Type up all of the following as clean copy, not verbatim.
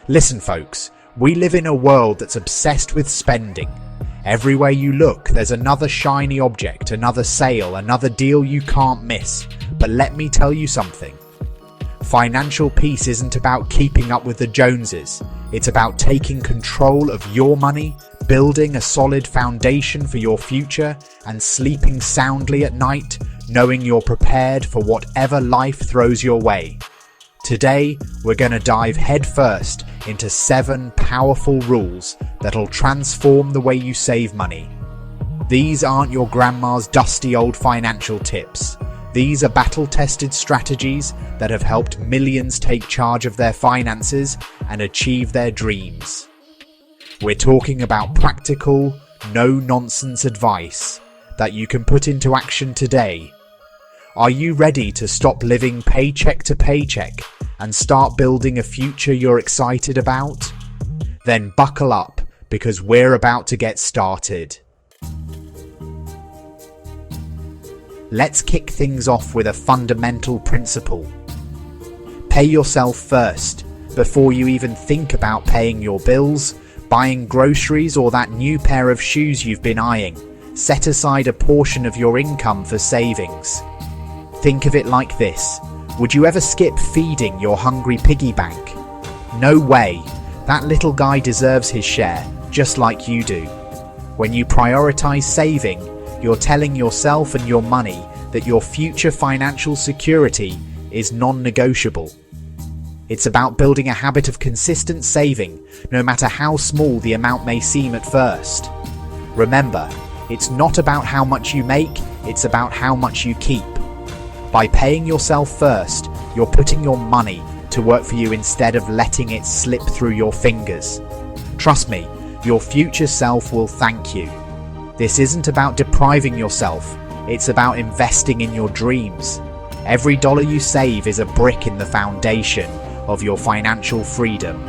Listen folks, we live in a world that's obsessed with spending. Everywhere you look, there's another shiny object, another sale, another deal you can't miss. But let me tell you something. Financial peace isn't about keeping up with the Joneses. It's about taking control of your money, building a solid foundation for your future, and sleeping soundly at night, knowing you're prepared for whatever life throws your way. Today, we're going to dive headfirst into 7 powerful rules that'll transform the way you save money. These aren't your grandma's dusty old financial tips. These are battle-tested strategies that have helped millions take charge of their finances and achieve their dreams. We're talking about practical, no-nonsense advice that you can put into action today. Are you ready to stop living paycheck to paycheck and start building a future you're excited about? Then buckle up, because we're about to get started. Let's kick things off with a fundamental principle. Pay yourself first, before you even think about paying your bills, buying groceries, or that new pair of shoes you've been eyeing. Set aside a portion of your income for savings. Think of it like this. Would you ever skip feeding your hungry piggy bank? No way. That little guy deserves his share, just like you do. When you prioritize saving, you're telling yourself and your money that your future financial security is non-negotiable. It's about building a habit of consistent saving, no matter how small the amount may seem at first. Remember, it's not about how much you make, it's about how much you keep. By paying yourself first, you're putting your money to work for you instead of letting it slip through your fingers. Trust me, your future self will thank you. This isn't about depriving yourself, it's about investing in your dreams. Every dollar you save is a brick in the foundation of your financial freedom.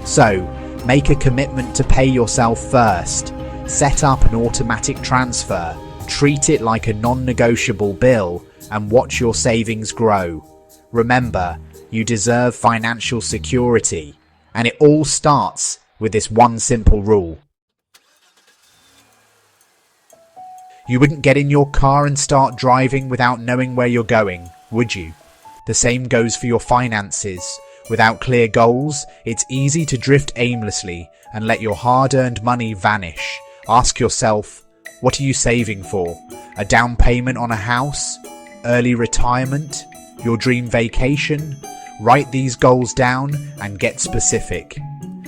So, make a commitment to pay yourself first. Set up an automatic transfer, treat it like a non-negotiable bill, and watch your savings grow. Remember, you deserve financial security, and it all starts with this one simple rule. You wouldn't get in your car and start driving without knowing where you're going, would you? The same goes for your finances. Without clear goals, it's easy to drift aimlessly and let your hard-earned money vanish. Ask yourself, what are you saving for? A down payment on a house? Early retirement? Your dream vacation? Write these goals down and get specific.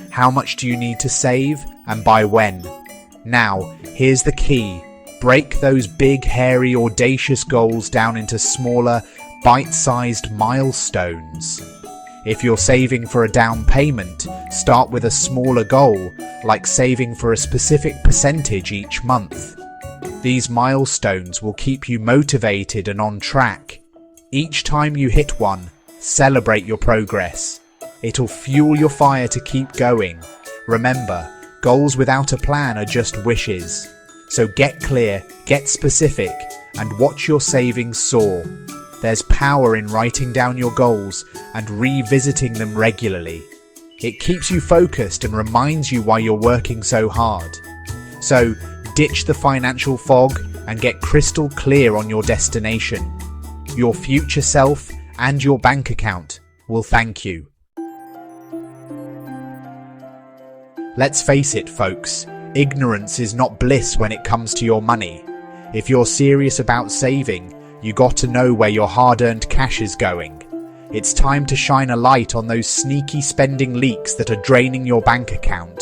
How much do you need to save, and by when? Now, here's the key. Break those big, hairy, audacious goals down into smaller, bite-sized milestones. If you're saving for a down payment, start with a smaller goal, like saving for a specific percentage each month. These milestones will keep you motivated and on track. Each time you hit one, celebrate your progress. It'll fuel your fire to keep going. Remember, goals without a plan are just wishes. So get clear, get specific, and watch your savings soar. There's power in writing down your goals and revisiting them regularly. It keeps you focused and reminds you why you're working so hard. So, ditch the financial fog and get crystal clear on your destination. Your future self and your bank account will thank you. Let's face it, folks, ignorance is not bliss when it comes to your money. If you're serious about saving, you got to know where your hard-earned cash is going. It's time to shine a light on those sneaky spending leaks that are draining your bank account.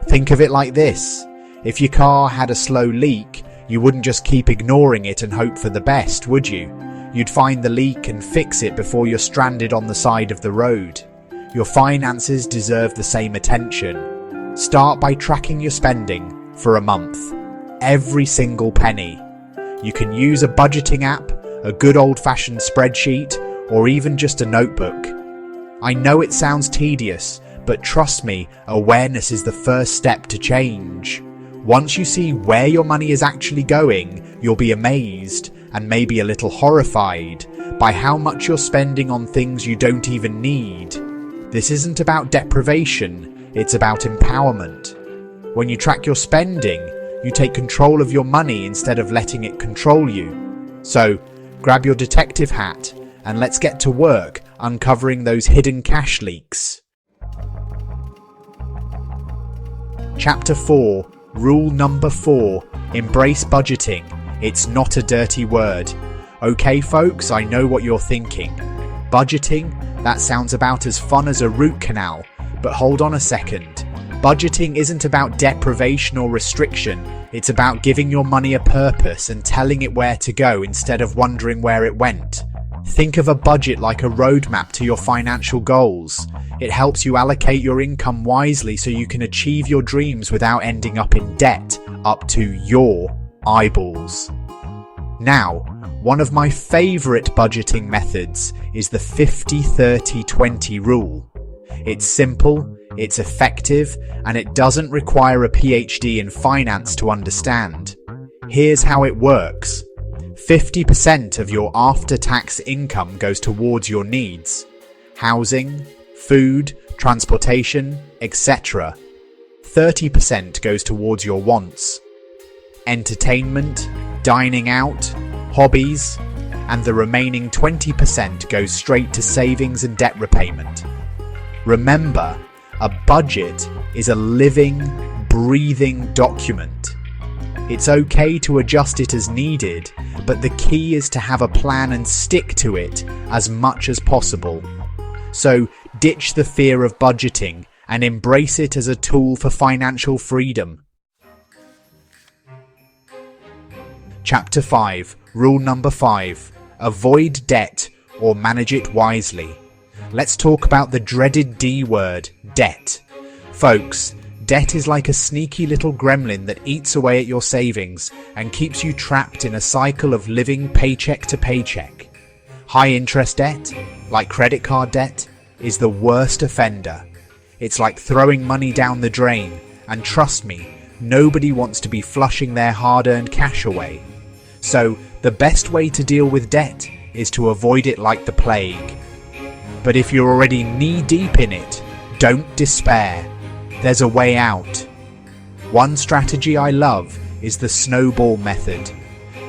Think of it like this. If your car had a slow leak, you wouldn't just keep ignoring it and hope for the best, would you? You'd find the leak and fix it before you're stranded on the side of the road. Your finances deserve the same attention. Start by tracking your spending for a month. Every single penny. You can use a budgeting app, a good old-fashioned spreadsheet, or even just a notebook. I know it sounds tedious, but trust me, awareness is the first step to change. Once you see where your money is actually going, you'll be amazed, and maybe a little horrified, by how much you're spending on things you don't even need. This isn't about deprivation, it's about empowerment. When you track your spending, you take control of your money instead of letting it control you. So, grab your detective hat and let's get to work uncovering those hidden cash leaks. Chapter 4, Rule number 4, Embrace budgeting. It's not a dirty word. Okay folks, I know what you're thinking. Budgeting? That sounds about as fun as a root canal. But hold on a second. Budgeting isn't about deprivation or restriction. It's about giving your money a purpose and telling it where to go instead of wondering where it went. Think of a budget like a roadmap to your financial goals. It helps you allocate your income wisely so you can achieve your dreams without ending up in debt up to your eyeballs. Now, one of my favorite budgeting methods is the 50-30-20 rule. It's simple, it's effective, and it doesn't require a PhD in finance to understand. Here's how it works. 50% of your after-tax income goes towards your needs. Housing, food, transportation, etc. 30% goes towards your wants. Entertainment, dining out, hobbies, and the remaining 20% goes straight to savings and debt repayment. Remember, a budget is a living, breathing document. It's okay to adjust it as needed, but the key is to have a plan and stick to it as much as possible. So ditch the fear of budgeting and embrace it as a tool for financial freedom. Chapter 5, Rule number 5, Avoid debt or manage it wisely. Let's talk about the dreaded D word, debt. Folks, debt is like a sneaky little gremlin that eats away at your savings and keeps you trapped in a cycle of living paycheck to paycheck. High interest debt, like credit card debt, is the worst offender. It's like throwing money down the drain, and trust me, nobody wants to be flushing their hard-earned cash away. So, the best way to deal with debt is to avoid it like the plague. But if you're already knee-deep in it, don't despair. There's a way out. One strategy I love is the snowball method.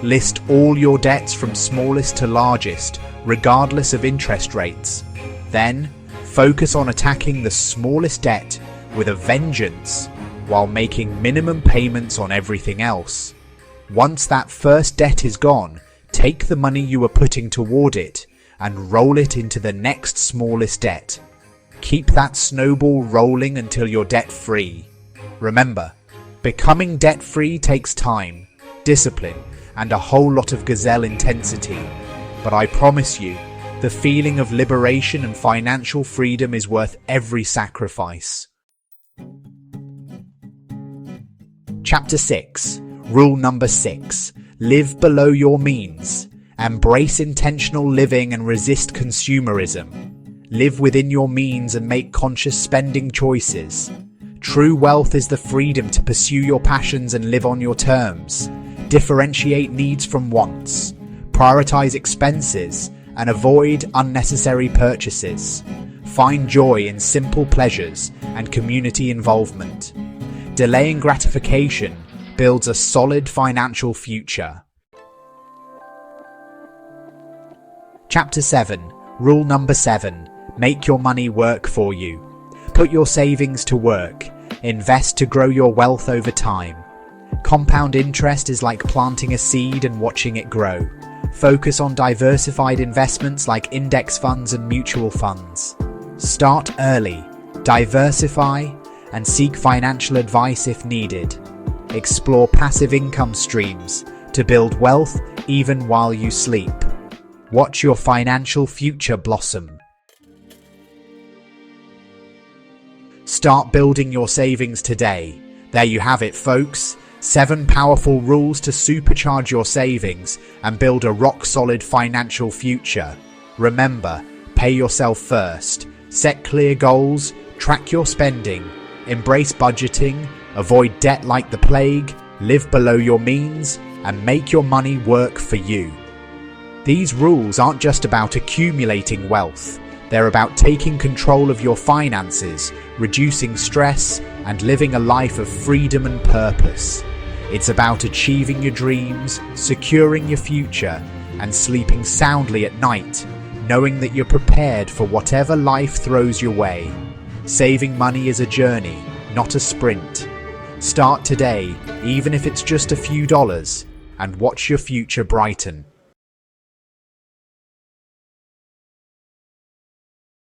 List all your debts from smallest to largest, regardless of interest rates. Then, focus on attacking the smallest debt with a vengeance while making minimum payments on everything else. Once that first debt is gone, take the money you were putting toward it and roll it into the next smallest debt. Keep that snowball rolling until you're debt-free. Remember, becoming debt-free takes time, discipline, and a whole lot of gazelle intensity. But I promise you, the feeling of liberation and financial freedom is worth every sacrifice. Chapter 6, Rule number 6, Live below your means. Embrace intentional living and resist consumerism. Live within your means and make conscious spending choices. True wealth is the freedom to pursue your passions and live on your terms. Differentiate needs from wants. Prioritize expenses and avoid unnecessary purchases. Find joy in simple pleasures and community involvement. Delaying gratification builds a solid financial future. Chapter 7, Rule number 7, Make your money work for you. Put your savings to work. Invest to grow your wealth over time. Compound interest is like planting a seed and watching it grow. Focus on diversified investments like index funds and mutual funds. Start early, diversify, and seek financial advice if needed. Explore passive income streams to build wealth even while you sleep. Watch your financial future blossom. Start building your savings today. There you have it, folks. 7 powerful rules to supercharge your savings and build a rock-solid financial future. Remember, pay yourself first. Set clear goals, track your spending, embrace budgeting, avoid debt like the plague, live below your means, and make your money work for you. These rules aren't just about accumulating wealth. They're about taking control of your finances, reducing stress, and living a life of freedom and purpose. It's about achieving your dreams, securing your future, and sleeping soundly at night, knowing that you're prepared for whatever life throws your way. Saving money is a journey, not a sprint. Start today, even if it's just a few dollars, and watch your future brighten.